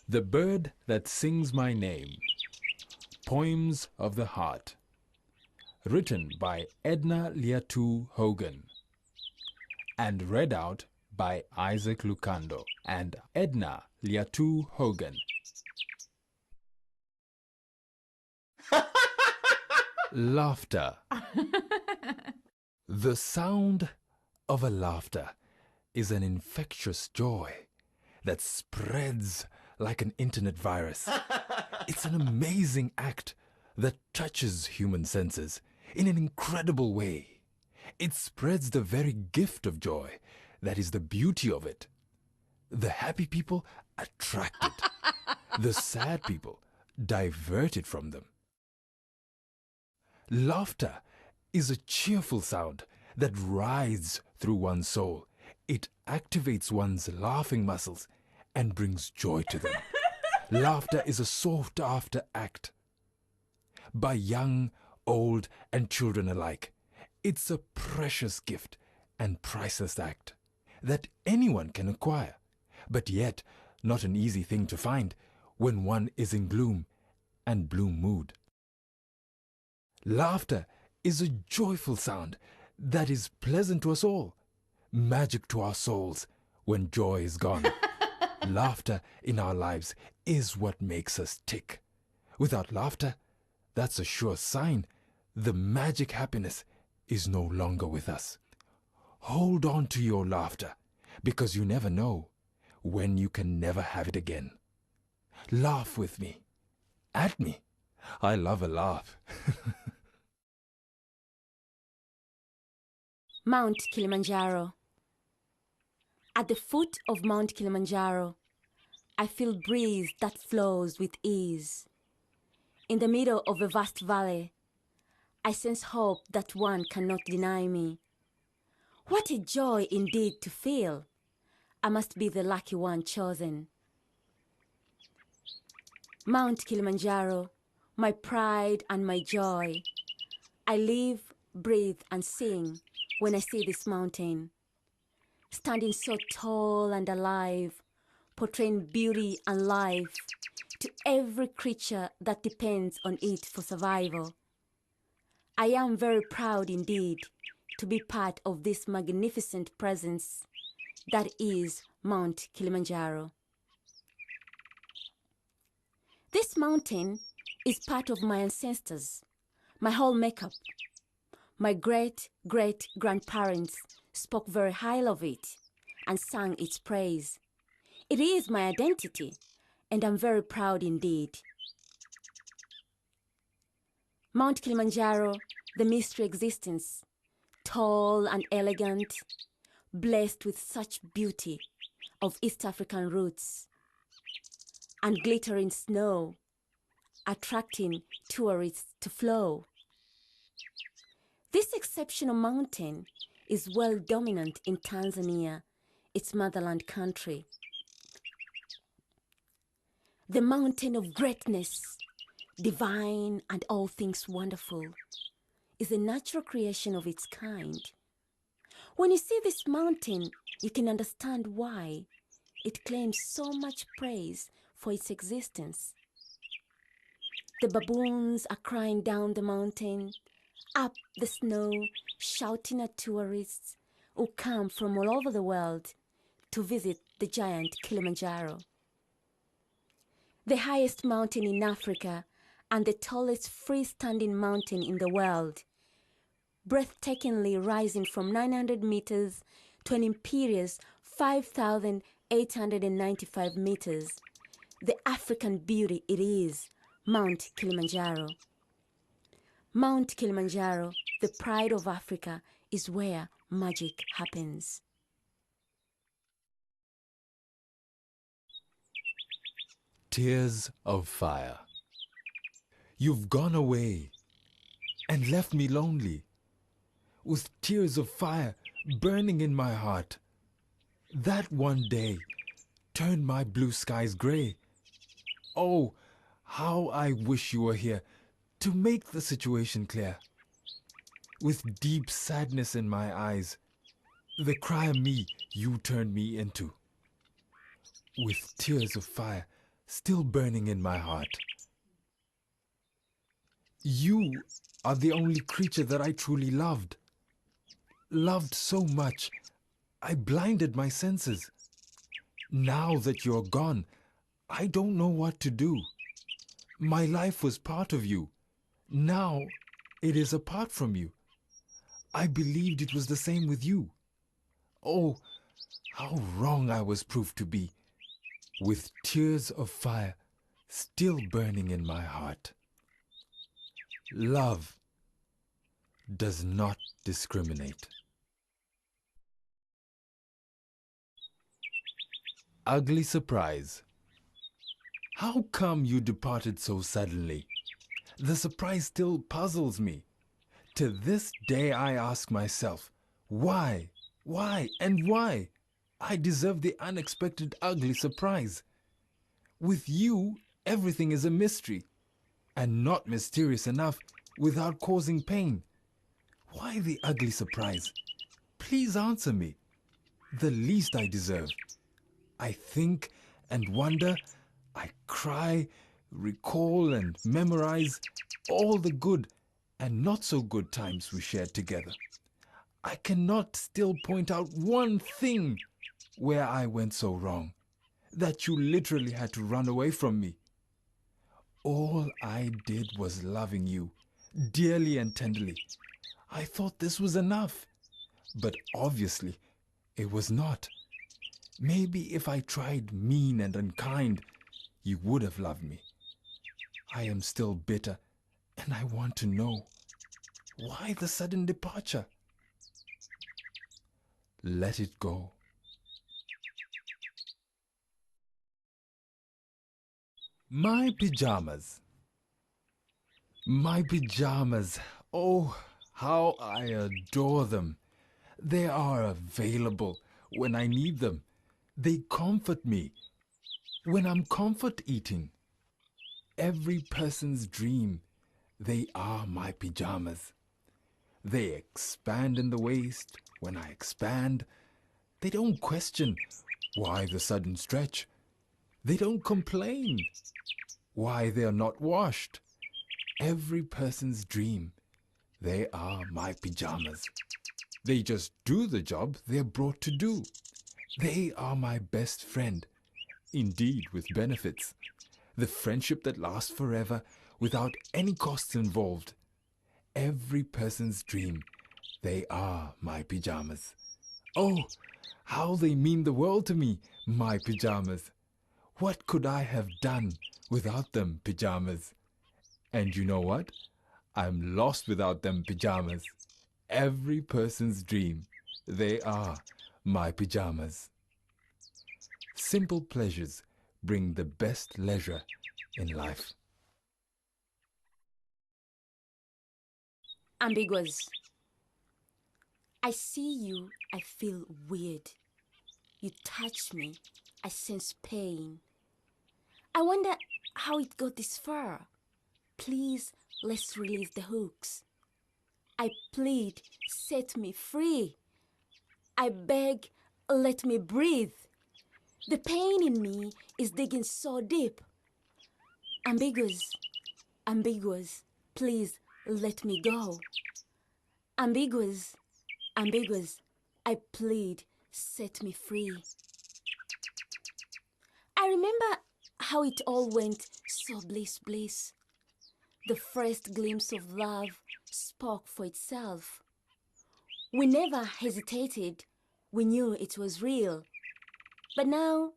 The Bird That Sings My Name. Poems of the Heart. Written by Edna Liatu Hogan. And read out by Isaac Lucando and Edna Liatu Hogan. Laughter. The sound of a laughter is an infectious joy that spreads like an internet virus. It's an amazing act that touches human senses in an incredible way. It spreads the very gift of joy that is the beauty of it. The happy people attract it. The sad people divert it from them. Laughter is a cheerful sound that rides through one's soul. It activates one's laughing muscles and brings joy to them. Laughter is a sought after act by young, old, and children alike. It's a precious gift and priceless act that anyone can acquire, but yet not an easy thing to find when one is in gloom and bloom mood. Laughter is a joyful sound that is pleasant to us all, magic to our souls when joy is gone. Laughter in our lives is what makes us tick. Without laughter, that's a sure sign the magic happiness is no longer with us. Hold on to your laughter, because you never know when you can never have it again. Laugh with me. At me. I love a laugh. Mount Kilimanjaro. At the foot of Mount Kilimanjaro, I feel breeze that flows with ease. In the middle of a vast valley, I sense hope that one cannot deny me. What a joy indeed to feel. I must be the lucky one chosen. Mount Kilimanjaro, my pride and my joy. I live, breathe, and sing when I see this mountain. Standing so tall and alive, portraying beauty and life to every creature that depends on it for survival. I am very proud indeed to be part of this magnificent presence that is Mount Kilimanjaro. This mountain is part of my ancestors, my whole makeup. My great-great-grandparents spoke very highly of it and sang its praise. It is my identity, and I'm very proud indeed. Mount Kilimanjaro, the mystery existence, tall and elegant, blessed with such beauty of East African roots, and glittering snow, attracting tourists to flow. This exceptional mountain is well dominant in Tanzania, its motherland country. The mountain of greatness, divine and all things wonderful, is a natural creation of its kind. When you see this mountain, you can understand why it claims so much praise for its existence. The baboons are crying down the mountain, up the snow, shouting at tourists who come from all over the world to visit the giant Kilimanjaro. The highest mountain in Africa and the tallest freestanding mountain in the world, breathtakingly rising from 900 meters to an imperious 5,895 meters. The African beauty it is, Mount Kilimanjaro. Mount Kilimanjaro, the pride of Africa, is where magic happens. Tears of fire. You've gone away and left me lonely, with tears of fire burning in my heart. That one day turned my blue skies gray. Oh, how I wish you were here to make the situation clear. With deep sadness in my eyes, the cry of me you turned me into. With tears of fire still burning in my heart. You are the only creature that I truly loved. Loved so much, I blinded my senses. Now that you're gone, I don't know what to do. My life was part of you. Now it is apart from you. I believed it was the same with you. Oh, how wrong I was proved to be, with tears of fire still burning in my heart. Love does not discriminate. Ugly surprise. How come you departed so suddenly? The surprise still puzzles me. To this day I ask myself, why, and why? I deserve the unexpected ugly surprise. With you, everything is a mystery, and not mysterious enough without causing pain. Why the ugly surprise? Please answer me. The least I deserve. I think and wonder, I cry, recall and memorize all the good and not so good times we shared together. I cannot still point out one thing where I went so wrong, that you literally had to run away from me. All I did was loving you, dearly and tenderly. I thought this was enough, but obviously it was not. Maybe if I tried mean and unkind, you would have loved me. I am still bitter, and I want to know, why the sudden departure? Let it go. My pajamas. My pajamas. Oh, how I adore them. They are available when I need them. They comfort me when I'm comfort eating. Every person's dream. They are my pajamas. They expand in the waist when I expand. They don't question why the sudden stretch. They don't complain why they are not washed. Every person's dream. They are my pajamas. They just do the job they're brought to do. They are my best friend, indeed with benefits. The friendship that lasts forever without any costs involved. Every person's dream. They are my pajamas. Oh, how they mean the world to me, my pajamas. What could I have done without them pajamas? And you know what? I'm lost without them pajamas. Every person's dream. They are my pajamas. Simple pleasures bring the best leisure in life. Ambiguous. I see you, I feel weird. You touch me, I sense pain. I wonder how it got this far. Please, let's release the hooks. I plead, set me free. I beg, let me breathe. The pain in me is digging so deep. Ambiguous, ambiguous, please let me go. Ambiguous, ambiguous, I plead, set me free. I remember how it all went so bliss. The first glimpse of love spoke for itself. We never hesitated. We knew it was real. But now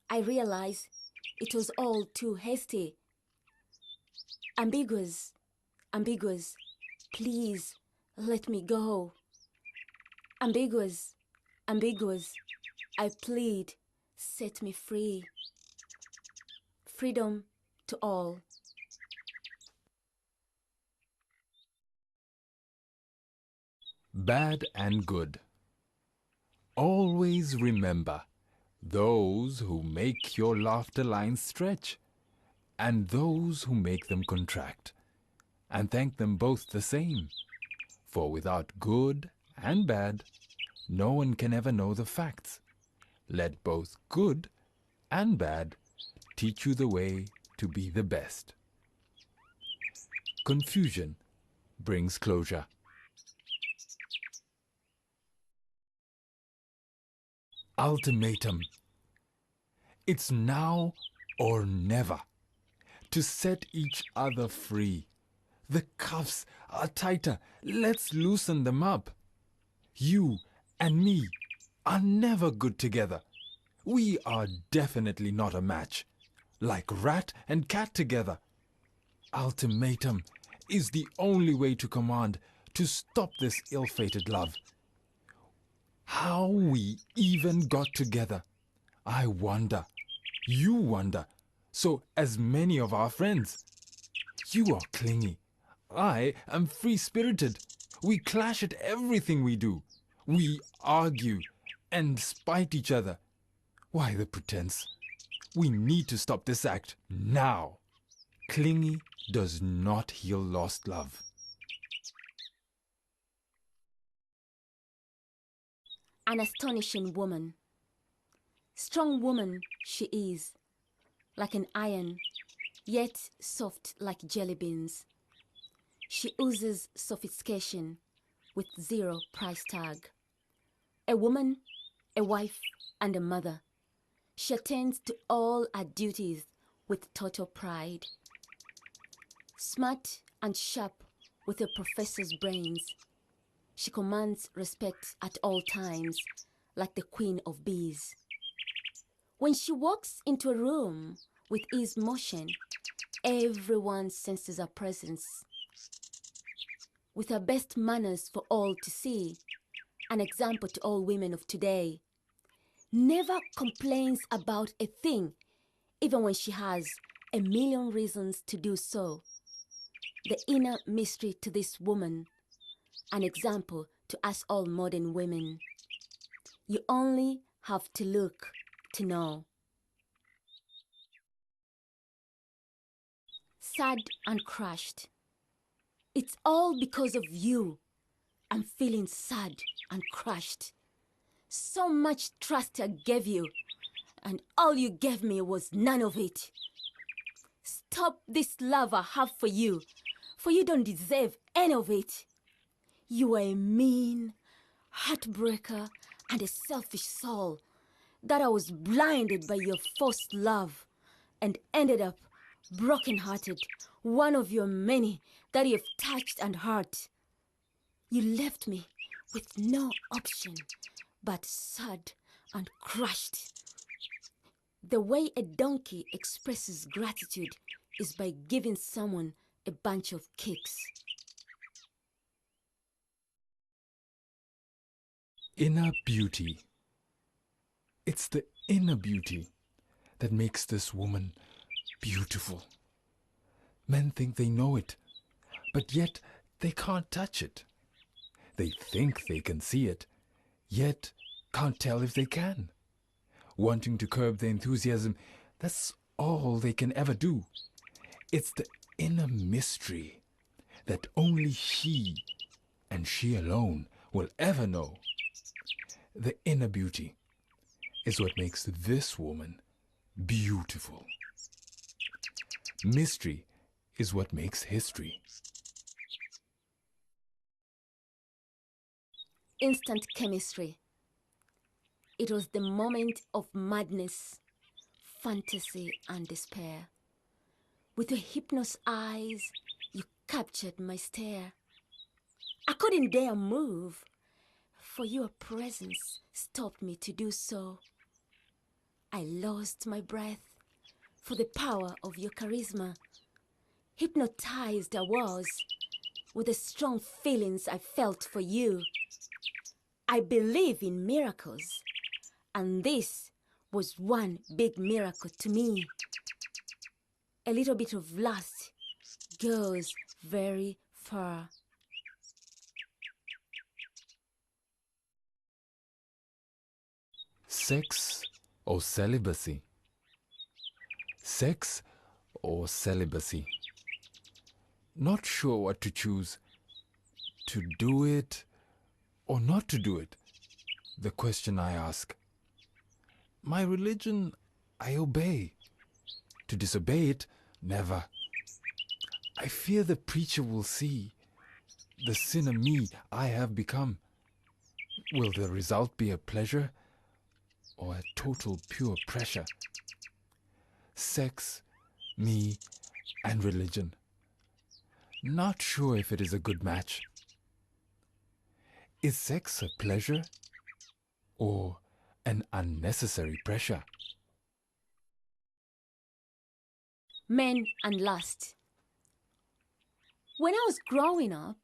I realize it was all too hasty. Ambiguous, ambiguous, please let me go. Ambiguous, ambiguous, I plead, set me free. Freedom to all. Bad and good. Always remember those who make your laughter lines stretch and those who make them contract, and thank them both the same. For without good and bad, no one can ever know the facts. Let both good and bad teach you the way to be the best. Confusion brings closure. Ultimatum. It's now or never to set each other free. The cuffs are tighter. Let's loosen them up. You and me are never good together. We are definitely not a match. Like rat and cat together. Ultimatum is the only way to command to stop this ill-fated love. How we even got together, I wonder. You wonder. So as many of our friends. You are clingy. I am free-spirited. We clash at everything we do. We argue and spite each other. Why the pretense? We need to stop this act now. Clingy does not heal lost love. An astonishing woman. Strong woman she is, like an iron, yet soft like jelly beans. She oozes sophistication with zero price tag. A woman, a wife, and a mother. She attends to all her duties with total pride. Smart and sharp with a professor's brains, she commands respect at all times, like the queen of bees. When she walks into a room with ease motion, everyone senses her presence. With her best manners for all to see, an example to all women of today. Never complains about a thing, even when she has a million reasons to do so. The inner mystery to this woman, an example to us all modern women. You only have to look to know. Sad and crushed. It's all because of you. I'm feeling sad and crushed. So much trust I gave you, and all you gave me was none of it. Stop this love I have for you don't deserve any of it. You are a mean heartbreaker and a selfish soul that I was blinded by your forced love and ended up broken-hearted, one of your many that you've touched and hurt. You left me with no option but sad and crushed. The way a donkey expresses gratitude is by giving someone a bunch of kicks. Inner beauty. It's the inner beauty that makes this woman beautiful. Men think they know it, but yet they can't touch it. They think they can see it, yet can't tell if they can. Wanting to curb their enthusiasm, that's all they can ever do. It's the inner mystery that only she, and she alone, will ever know. The inner beauty is what makes this woman beautiful. Mystery is what makes history. Instant chemistry. It was the moment of madness, fantasy, and despair. With your hypnos eyes, you captured my stare. I couldn't dare move, for your presence stopped me to do so. I lost my breath for the power of your charisma. Hypnotized I was with the strong feelings I felt for you. I believe in miracles, and this was one big miracle to me. A little bit of lust goes very far. Sex or celibacy? Sex or celibacy? Not sure what to choose. To do it or not to do it? The question I ask. My religion I obey. To disobey it, never. I fear the preacher will see the sinner me I have become. Will the result be a pleasure or a total pure pressure? Sex, me, and religion. Not sure if it is a good match. Is sex a pleasure or an unnecessary pressure? Men and lust. When I was growing up,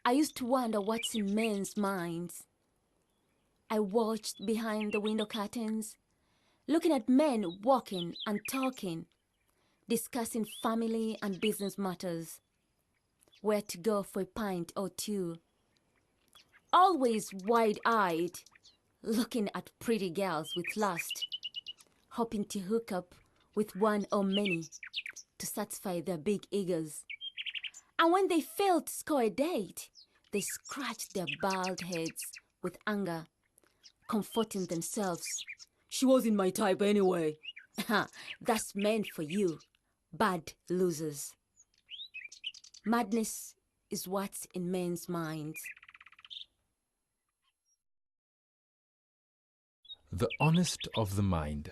I used to wonder what's in men's minds. I watched behind the window curtains, looking at men walking and talking, discussing family and business matters, where to go for a pint or two. Always wide-eyed, looking at pretty girls with lust, hoping to hook up with one or many to satisfy their big egos. And when they failed to score a date, they scratched their bald heads with anger, comforting themselves. She wasn't my type anyway. That's meant for you, bad losers. Madness is what's in men's minds. The honest of the mind.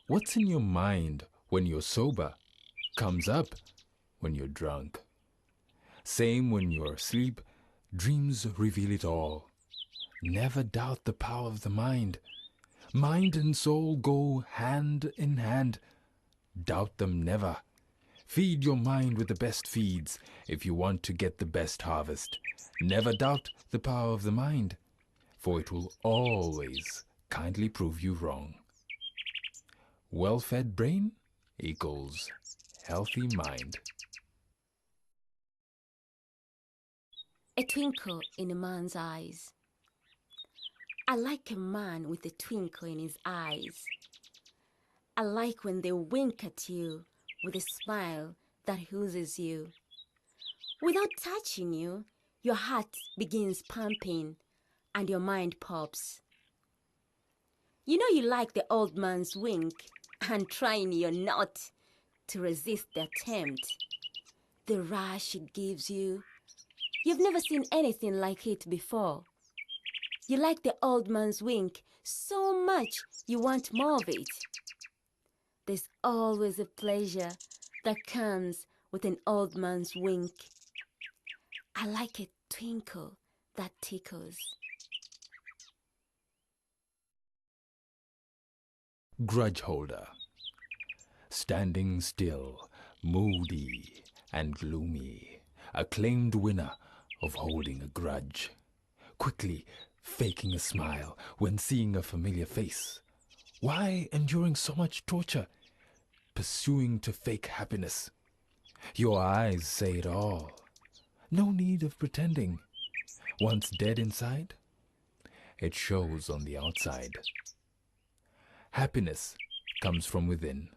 What's in your mind when you're sober comes up when you're drunk. Same when you're asleep, dreams reveal it all. Never doubt the power of the mind. Mind and soul go hand in hand. Doubt them never. Feed your mind with the best feeds if you want to get the best harvest. Never doubt the power of the mind, for it will always kindly prove you wrong. Well-fed brain equals healthy mind. A twinkle in a man's eyes. I like a man with a twinkle in his eyes. I like when they wink at you with a smile that oozes you. Without touching you, your heart begins pumping and your mind pops. You know you like the old man's wink and trying your not to resist the attempt. The rush it gives you. You've never seen anything like it before. You like the old man's wink so much you want more of it. There's always a pleasure that comes with an old man's wink. I like a twinkle that tickles. Grudge holder. Standing still, moody and gloomy, acclaimed winner of holding a grudge. Quickly faking a smile when seeing a familiar face. Why enduring so much torture? Pursuing to fake happiness. Your eyes say it all. No need of pretending. Once dead inside, it shows on the outside. Happiness comes from within.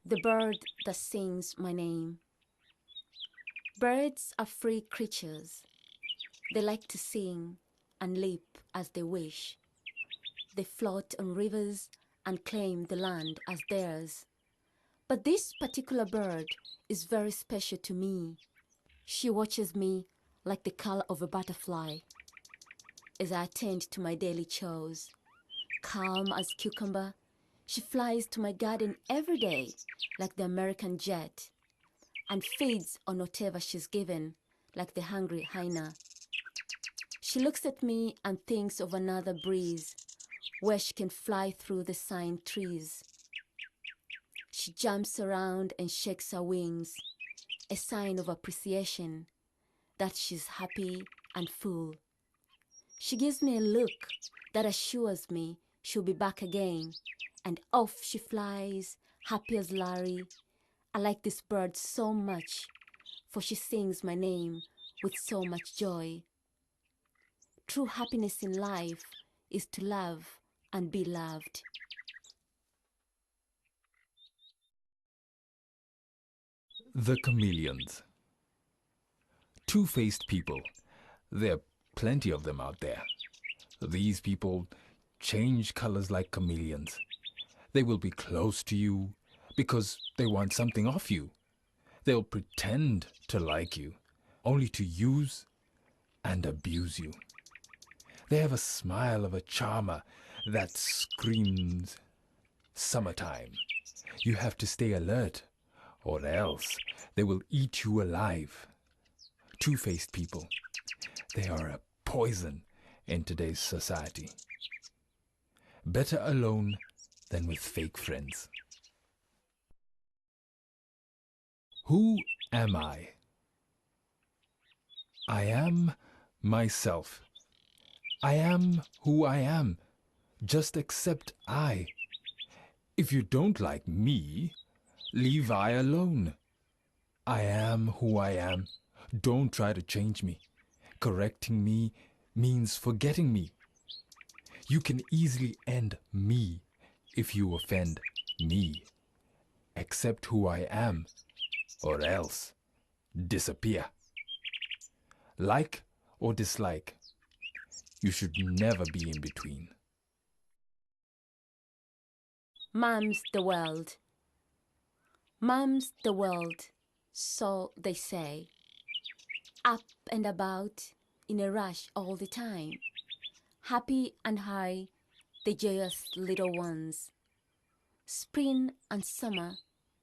The bird that sings my name. Birds are free creatures. They like to sing and leap as they wish. They float on rivers and claim the land as theirs. But this particular bird is very special to me. She watches me like the color of a butterfly as I attend to my daily chores. Calm as cucumber, she flies to my garden every day like the American jet and feeds on whatever she's given like the hungry hyena. She looks at me and thinks of another breeze where she can fly through the sighing trees. She jumps around and shakes her wings, a sign of appreciation that she's happy and full. She gives me a look that assures me she'll be back again, and off she flies, happy as Larry. I like this bird so much, for she sings my name with so much joy. True happiness in life is to love and be loved. The chameleons. Two-faced people. There are plenty of them out there. These people change colors like chameleons. They will be close to you because they want something off you. They'll pretend to like you, only to use and abuse you. They have a smile of a charmer that screams summertime. You have to stay alert, or else they will eat you alive. Two-faced people, they are a poison in today's society. Better alone than with fake friends. Who am I? I am myself. I am who I am. Just accept I. If you don't like me, leave I alone. I am who I am. Don't try to change me. Correcting me means forgetting me. You can easily end me if you offend me. Accept who I am, or else disappear. Like or dislike, you should never be in between. Mum's the world. Mum's the world, so they say. Up and about, in a rush all the time. Happy and high, the joyous little ones. Spring and summer,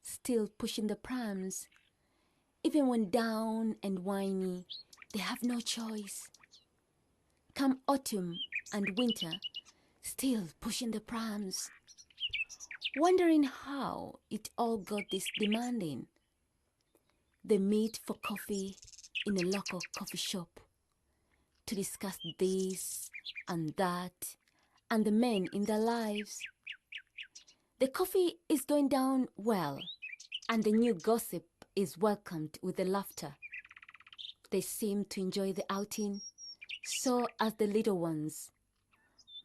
still pushing the prams. Even when down and whiny, they have no choice. Come autumn and winter, still pushing the prams. Wondering how it all got this demanding. They meet for coffee in a local coffee shop to discuss this and that and the men in their lives. The coffee is going down well, and the new gossip is welcomed with the laughter. They seem to enjoy the outing, so as the little ones.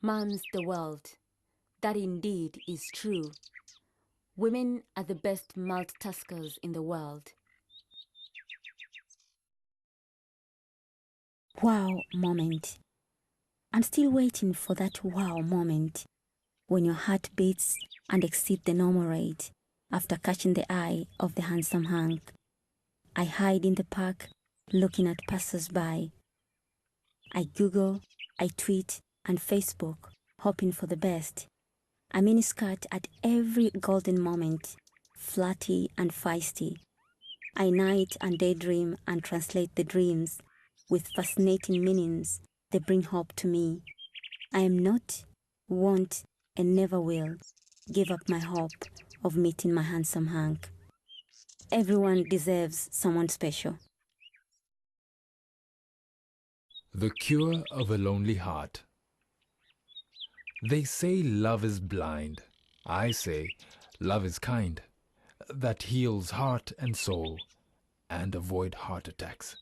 Mum's the world. That indeed is true. Women are the best multitaskers in the world. Wow moment. I'm still waiting for that wow moment when your heart beats and exceeds the normal rate after catching the eye of the handsome Hank. I hide in the park looking at passers-by. I Google, I tweet and Facebook, hoping for the best. A miniskirt at every golden moment, flirty and feisty. I night and daydream and translate the dreams with fascinating meanings. They bring hope to me. I am not, won't, and never will give up my hope of meeting my handsome Hank. Everyone deserves someone special. The cure of a lonely heart. They say love is blind. I say love is kind. That heals heart and soul and avoid heart attacks.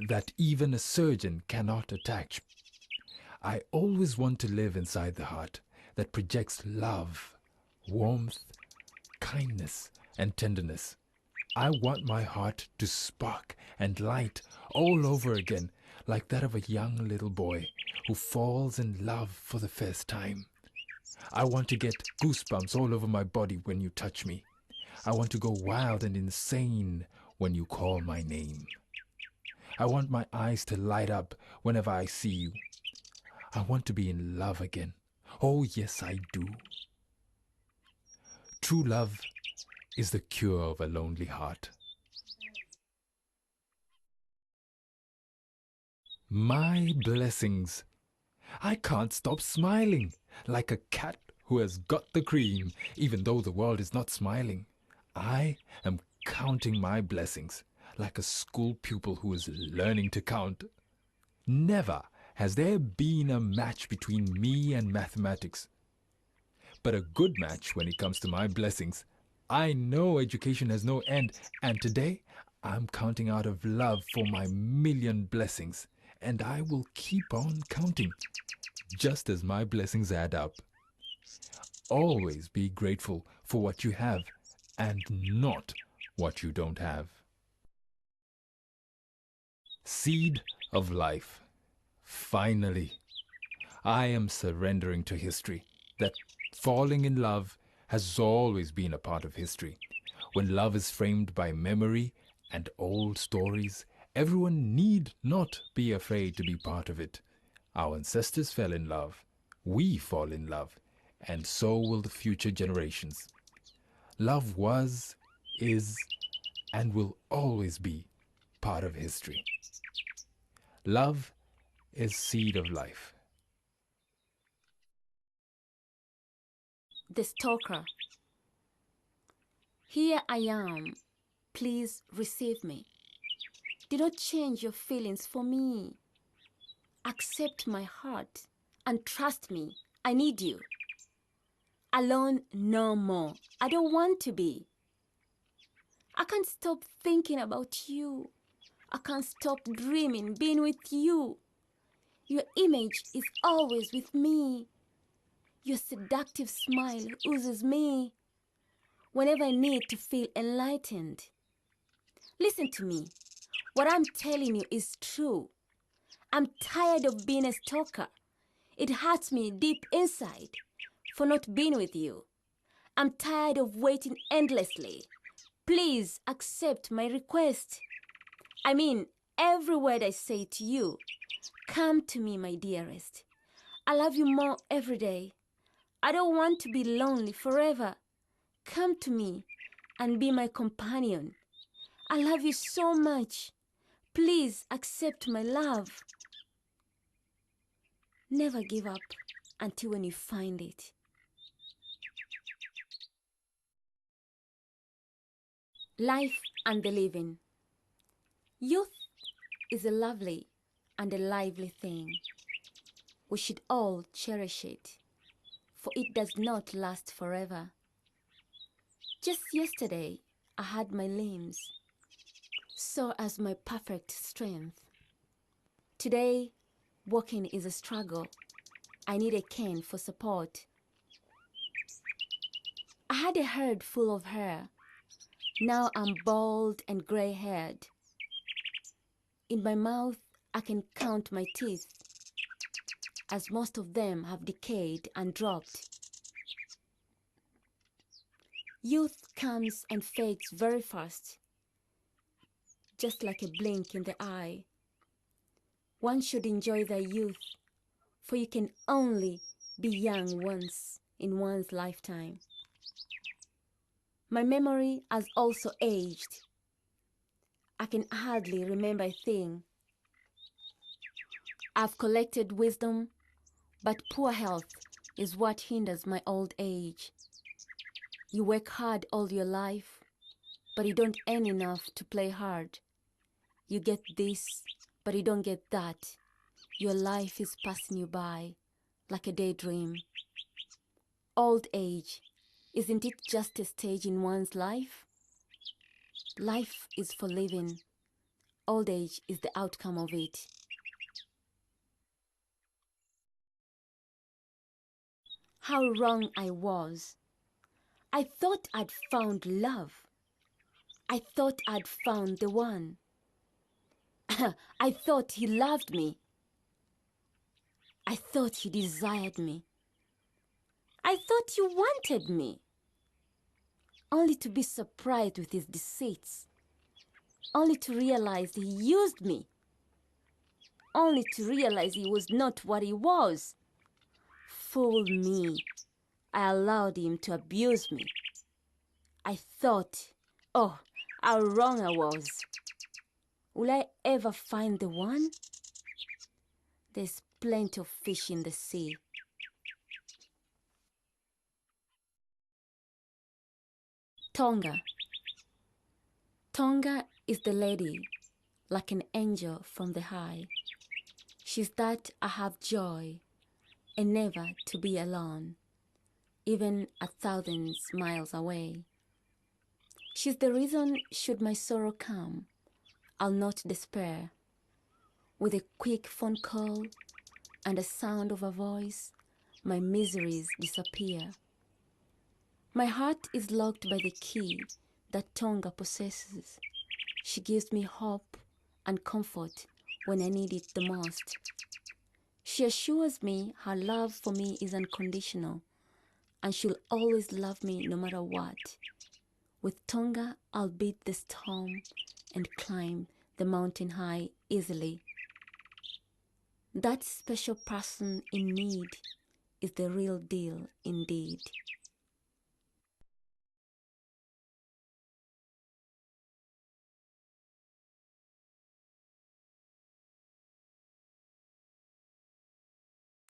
That even a surgeon cannot attach. I always want to live inside the heart that projects love, warmth, kindness, and tenderness. I want my heart to spark and light all over again, like that of a young little boy who falls in love for the first time. I want to get goosebumps all over my body when you touch me. I want to go wild and insane when you call my name. I want my eyes to light up whenever I see you. I want to be in love again. Oh, yes, I do. True love is the cure of a lonely heart. My blessings. I can't stop smiling, like a cat who has got the cream, even though the world is not smiling. I am counting my blessings, like a school pupil who is learning to count. Never has there been a match between me and mathematics, but a good match when it comes to my blessings. I know education has no end, and today I'm counting out of love for my million blessings, and I will keep on counting, just as my blessings add up. Always be grateful for what you have, and not what you don't have. Seed of life. Finally, I am surrendering to history that falling in love has always been a part of history. When love is framed by memory and old stories, everyone need not be afraid to be part of it. Our ancestors fell in love, we fall in love, and so will the future generations. Love was, is, and will always be part of history. Love is seed of life. The Stalker. Here I am. Please receive me. Do not change your feelings for me. Accept my heart and trust me. I need you. Alone no more. I don't want to be. I can't stop thinking about you. I can't stop dreaming being with you. Your image is always with me. Your seductive smile oozes me whenever I need to feel enlightened. Listen to me. What I'm telling you is true. I'm tired of being a stalker. It hurts me deep inside for not being with you. I'm tired of waiting endlessly. Please accept my request. I mean, every word I say to you. Come to me, my dearest. I love you more every day. I don't want to be lonely forever. Come to me and be my companion. I love you so much. Please accept my love. Never give up until when you find it. Life and the living. Youth is a lovely and a lively thing. We should all cherish it, for it does not last forever. Just yesterday, I had my limbs, sore as my perfect strength. Today, walking is a struggle. I need a cane for support. I had a head full of hair. Now I'm bald and gray-haired. In my mouth, I can count my teeth, as most of them have decayed and dropped. Youth comes and fades very fast, just like a blink in the eye. One should enjoy their youth, for you can only be young once in one's lifetime. My memory has also aged. I can hardly remember a thing. I've collected wisdom, but poor health is what hinders my old age. You work hard all your life, but you don't earn enough to play hard. You get this, but you don't get that. Your life is passing you by like a daydream. Old age, isn't it just a stage in one's life? Life is for living. Old age is the outcome of it. How wrong I was. I thought I'd found love. I thought I'd found the one. I thought he loved me. I thought he desired me. I thought you wanted me. Only to be surprised with his deceits. Only to realize he used me. Only to realize he was not what he was. Fool me. I allowed him to abuse me. I thought, oh, how wrong I was. Will I ever find the one? There's plenty of fish in the sea. Tonga. Tonga is the lady, like an angel from the high. She's that I have joy, and never to be alone, even 1,000 miles away. She's the reason, should my sorrow come, I'll not despair. With a quick phone call and the sound of her voice, my miseries disappear. My heart is locked by the key that Tonga possesses. She gives me hope and comfort when I need it the most. She assures me her love for me is unconditional, and she'll always love me no matter what. With Tonga, I'll beat the storm and climb the mountain high easily. That special person in need is the real deal indeed.